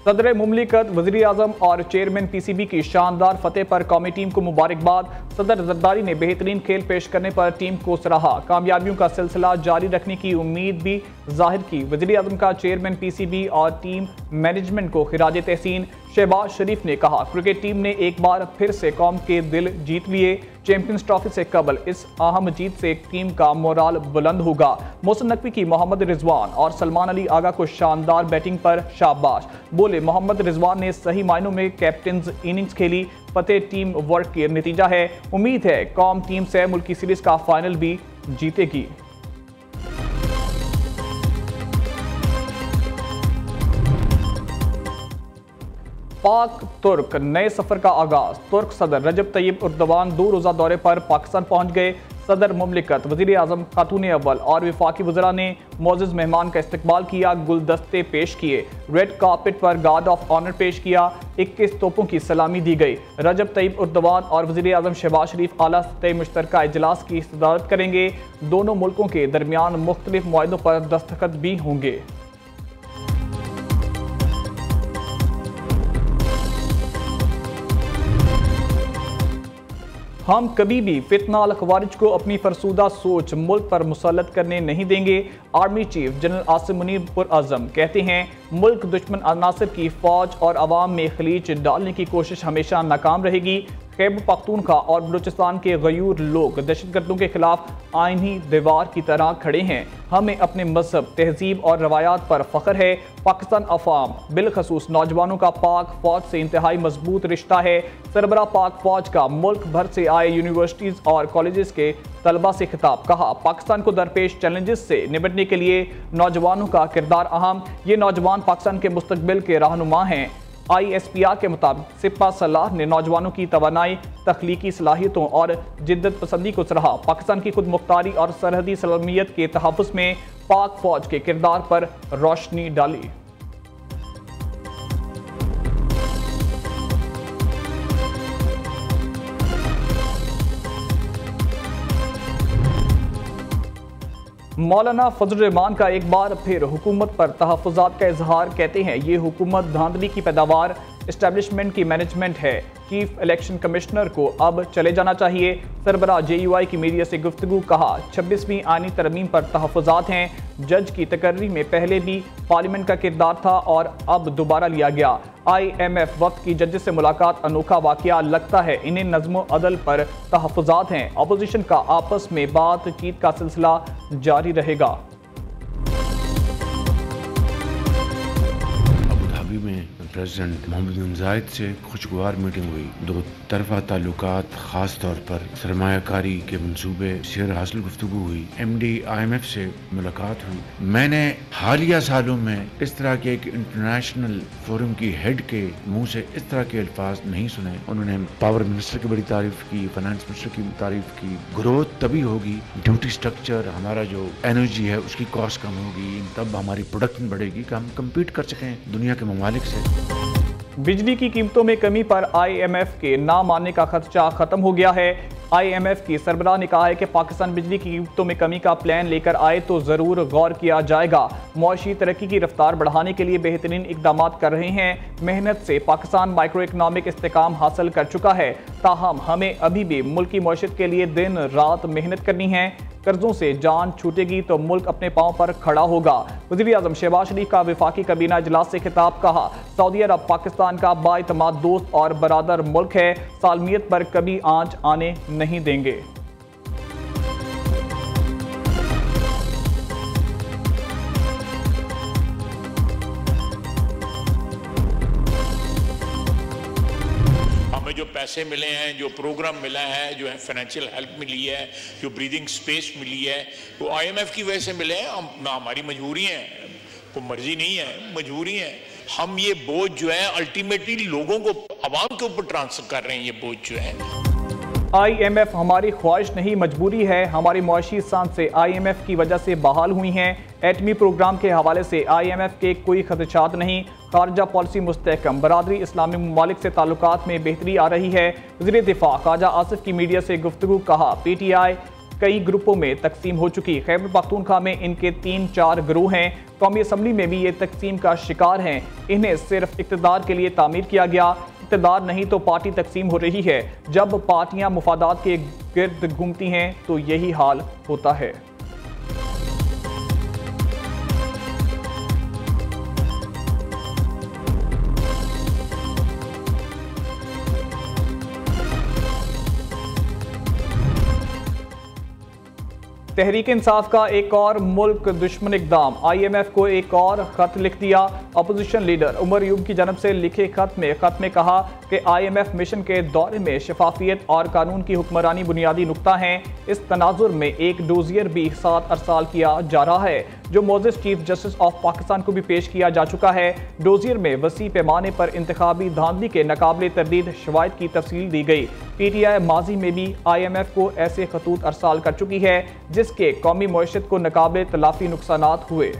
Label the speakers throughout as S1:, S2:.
S1: सदर मुमलिकत, वज़ीर आज़म और चेयरमैन PCB की शानदार फतेह पर कौमी टीम को मुबारकबाद। सदर जरदारी ने बेहतरीन खेल पेश करने पर टीम को सराहा। कामयाबियों का सिलसिला जारी रखने की उम्मीद भी जाहिर की। वज़ीर आज़म का चेयरमैन PCB और टीम मैनेजमेंट को खिराज तहसीन। शहबाज शरीफ ने कहा, क्रिकेट टीम ने एक बार फिर से कौम के दिल जीत लिए। चैंपियंस ट्रॉफी से कबल इस अहम जीत से टीम का मोराल बुलंद होगा। मोहसिन नकवी की मोहम्मद रिजवान और सलमान अली आगा को शानदार बैटिंग पर शाबाश। बोले, मोहम्मद रिजवान ने सही मायनों में कैप्टन्स इनिंग्स खेली। फतेह टीम वर्क के नतीजा है। उम्मीद है कौम टीम से मुल्की सीरीज का फाइनल भी जीतेगी। पाक तुर्क नए सफर का आगाज। तुर्क सदर रजब तैयब एर्दोगान 2 रोज़ा दौरे पर पाकिस्तान पहुंच गए। सदर मुमलिकत, वज़ीर आज़म, खातून अव्वल और वफाकी वज़रा ने मोअज़्ज़ज़ मेहमान का इस्तकबाल किया। गुलदस्ते पेश किए। रेड कार्पेट पर गार्ड ऑफ ऑनर पेश किया। 21 तोपों की सलामी दी गई। रजब तैयब एर्दोगान और वज़ीर आज़म शहबाज शरीफ आला सतह मुश्तरका इजलास की सदारत करेंगे। दोनों मुल्कों के दरमियान मुख्तलिफ मुआहिदों पर दस्तखत भी होंगे। हम कभी भी फितना अल खवारिज को अपनी फरसूदा सोच मुल्क पर मुसल्लत करने नहीं देंगे। Army chief general Asim Munir पुरअज़म कहते हैं, मुल्क दुश्मन अनासर की फौज और अवाम में खलीज डालने की कोशिश हमेशा नाकाम रहेगी। खैबर पख्तूनख्वा और बलूचिस्तान के गयूर लोग दहशतगर्दों के खिलाफ आईनी दीवार की तरह खड़े हैं। हमें अपने मजहब, तहजीब और रवायात पर फख्र है। पाकिस्तान अवाम, बिलखसूस नौजवानों का पाक फौज से इंतहाई मजबूत रिश्ता है। सरबरा पाक फौज का मुल्क भर से आए यूनिवर्सिटीज़ और कॉलेजेस के तलबा से खिताब। कहा, पाकिस्तान को दरपेश चैलेंजेस से निपटने के लिए नौजवानों का किरदार अहम। ये नौजवान पाकिस्तान के मुस्तकबिल के रहनुमा हैं। ISPR के मुताबिक सिपा सलाह ने नौजवानों की तवानाई, तख्लीकी सलाहियतों और जिद्दत पसंदी को सराहा। पाकिस्तान की खुद मुख्तारी और सरहदी सलामियत के तहफ़्फ़ुज़ में पाक फौज के किरदार पर रोशनी डाली। मौलाना फजल रहमान का एक बार फिर हुकूमत पर तहफ़्फ़ुज़ात का इजहार। कहते हैं, ये हुकूमत धांधली की पैदावार, इस्टेब्लिशमेंट की मैनेजमेंट है। चीफ इलेक्शन कमिश्नर को अब चले जाना चाहिए। सरबरा JUI की मीडिया से गुफ्तगू। कहा, 26वीं आईनी तरमीम पर तहफ़्फ़ुज़ात हैं। जज की तकर्री में पहले भी पार्लियामेंट का किरदार था और अब दोबारा लिया गया। IMF वक्त की जज से मुलाकात अनोखा वाक़या लगता है। इन्हें नज़्म अदल पर तहफ़्फ़ुज़ात हैं। अपोजिशन का आपस में बातचीत का सिलसिला जारी रहेगा।
S2: प्रेसिडेंट मोहम्मद बिन जायद से खुशगवार मीटिंग हुई। दो तरफा ताल्लुकात, खास तौर पर सरमायाकारी के मंसूबे शेयर हासिल गुफ्तगू हुई। MD IMF से मुलाकात हुई। मैंने हालिया सालों में इस तरह के एक इंटरनेशनल फोरम की हेड के मुंह से इस तरह के अल्फाज नहीं सुने। उन्होंने पावर मिनिस्टर की बड़ी तारीफ की, फाइनेंस मिनिस्टर की तारीफ की। ग्रोथ तभी होगी, ड्यूटी स्ट्रक्चर, हमारा जो एनर्जी है उसकी कॉस्ट कम होगी, तब हमारी प्रोडक्शन बढ़ेगी कि हम कम्पीट कर सकें दुनिया के ममालिक से।
S1: बिजली की कीमतों में कमी पर IMF के ना मानने का खदशा खत्म हो गया है। IMF की सरबराह ने कहा है कि पाकिस्तान बिजली की कीमतों में कमी का प्लान लेकर आए तो ज़रूर गौर किया जाएगा। मुआशी तरक्की की रफ्तार बढ़ाने के लिए बेहतरीन इकदाम कर रहे हैं। मेहनत से पाकिस्तान माइक्रो इकनॉमिक इस्तेकाम हासिल कर चुका है। ताहम हमें अभी भी मुल्क की मईशत के लिए दिन रात मेहनत करनी है। कर्जों से जान छूटेगी तो मुल्क अपने पांव पर खड़ा होगा। वज़ीर आज़म शहबाज शरीफ का वफाकी काबीना इजलास से खिताब। कहा, सऊदी अरब पाकिस्तान का बाइतमाद दोस्त और बरादर मुल्क है। सालमियत पर कभी आंच आने नहीं देंगे।
S3: जो पैसे मिले हैं, जो प्रोग्राम मिला है, जो फाइनेंशियल हेल्प मिली है, जो ब्रीदिंग स्पेस मिली है, वो IMF की वजह से मिले हैं। ना हमारी मजबूरी है, कोई मर्जी नहीं है, मजबूरी है। हम ये बोझ जो है अल्टीमेटली लोगों को, आवाम के ऊपर ट्रांसफर कर रहे हैं। ये बोझ जो है
S1: IMF हमारी ख्वाहिश नहीं, मजबूरी है। हमारी मुआशी सांसें IMF की वजह से बहाल हुई हैं। एटमी प्रोग्राम के हवाले से IMF के कोई खदशात नहीं। खारजा पॉलिसी मुस्तहकम, बरादरी इस्लामी ममालिक से ताल्लुकात में बेहतरी आ रही है। वज़ीर दिफा ख्वाजा आसिफ की मीडिया से गुफ्तगू। कहा, PTI कई ग्रुपों में तकसीम हो चुकी। खैबर पख्तूनख्वा में इनके 3-4 ग्रुप हैं। कौमी असम्बली में भी ये तकसीम का शिकार हैं। इन्हें सिर्फ इक़्तिदार के लिए तामीर किया गया, इक़्तिदार नहीं तो पार्टी तकसीम हो रही है। जब पार्टियां मुफादात के गिर्द घूमती हैं तो यही हाल होता है। तहरीक इंसाफ का एक और मुल्क दुश्मन इकदाम, IMF को एक और खत लिख दिया। अपोजिशन लीडर उमर यूब की जानब से लिखे खत में कहा कि IMF मिशन के दौरे में शफाफियत और कानून की हुक्मरानी बुनियादी नुक्ता हैं। इस तनाजुर में एक डोजियर भी 7 अरसाल किया जा रहा है, जो Moses chief justice of Pakistan को भी पेश किया जा चुका है। डोजियर में वसी पैमाने पर इंतखाबी धांधली के नाकाबिले तरदीद शवाहिद की तफसील दी गई। PTI माजी में भी IMF को ऐसे खतूत अरसाल कर चुकी है जिसके कौमी मईशत को नाकाबिले तलाफी नुकसानात हुए।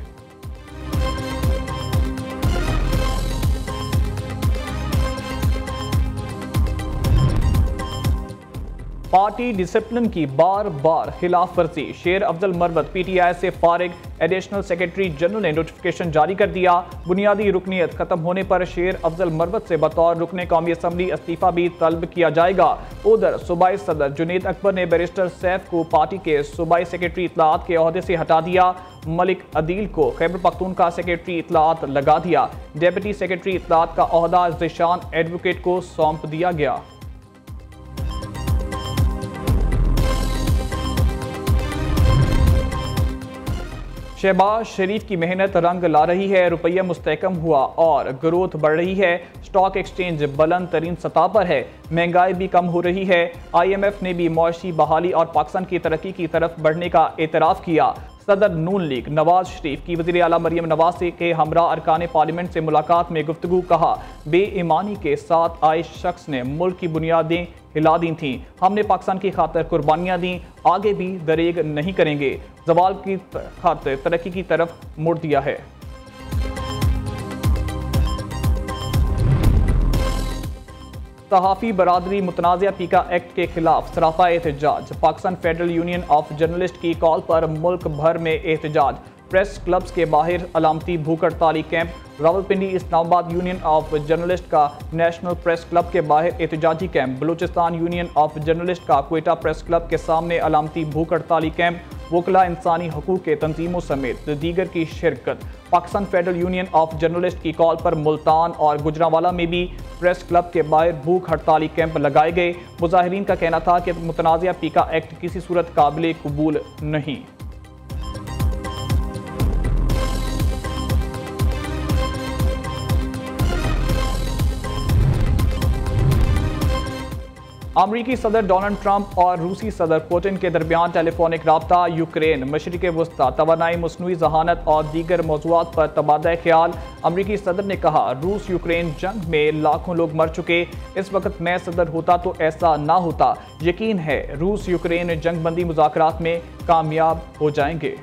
S1: पार्टी डिसिप्लिन की बार बार खिलाफ वर्जी, शेर अफजल मरवत PTI से फारिग, एडिशनल सेक्रेटरी जनरल ने नोटिफिकेशन जारी कर दिया। बुनियादी रुकनीत खत्म होने पर शेर अफजल मरवत से बतौर रुकने कौमी असम्बली इस्तीफा भी तलब किया जाएगा। उधर सूबाई सदर जुनेद अकबर ने बैरिस्टर सैफ को पार्टी के सूबाई सेक्रेटरी इत्तलाआत के ओहदे से हटा दिया। मलिक अदील को खैबर पख्तूनख्वा सेक्रेटरी इत्तलाआत लगा दिया। डेप्यूटी सेक्रेटरी इत्तलाआत का ओहदा ज़िशान एडवोकेट को सौंप दिया गया। शहबाज शरीफ की मेहनत रंग ला रही है, रुपया मुस्तहकम हुआ और ग्रोथ बढ़ रही है। स्टॉक एक्सचेंज बुलंद तरीन सतह पर है, महंगाई भी कम हो रही है। IMF ने भी मुआशी बहाली और पाकिस्तान की तरक्की की तरफ बढ़ने का एतराफ़ किया। सदर नून लीग नवाज शरीफ की वज़ीर आला मरियम नवाज के हमरा अरकान पार्लियामेंट से मुलाकात में गुफ्तगू, कहा बेईमानी के साथ आए शख्स ने मुल्क की बुनियादें हिला दी थीं, हमने पाकिस्तान की खातिर कुर्बानियाँ दी, आगे भी दरेग नहीं करेंगे, ज़वाल की खातिर तरक्की की तरफ मुड़ दिया है। सहाफ़ी बरादरी मुतनाज़िया पीका एक्ट के खिलाफ सरापा एहतजाज, Pakistan federal union of journalist की कॉल पर मुल्क भर में एहतजाज। प्रेस क्लब्स के बाहर अलामती भूख हड़ताली camp, Rawalpindi Islamabad union of journalist का नेशनल प्रेस क्लब के बाहर एहतजाजी camp, Balochistan union of journalist का क्वेटा प्रेस क्लब के सामने अलामती भूख हड़ताली कैंप, वकला इंसानी हकूक़ के तंजीमों समेत दीगर की शिरकत। Pakistan federal union of journalist की कॉल पर मुल्तान और गुजरांवाला में भी प्रेस क्लब के बाहर भूख हड़ताली कैंप लगाए गए। मुजाहिरीन का कहना था कि मुतनाज़िया पीका एक्ट किसी सूरत काबिल कबूल नहीं। अमरीकी सदर डोनाल्ड ट्रंप और रूसी सदर पुतिन के दरमियान टेलीफोनिक राब्ता, यूक्रेन, मशरिक़ वस्ता, तवानाई, मस्नूई जहानत और दीगर मौज़ूआत पर तबादला ख्याल। अमरीकी सदर ने कहा रूस यूक्रेन जंग में लाखों लोग मर चुके, इस वक्त मैं सदर होता तो ऐसा ना होता। यकीन है रूस यूक्रेन जंग बंदी मुज़ाकरात में कामयाब हो जाएंगे।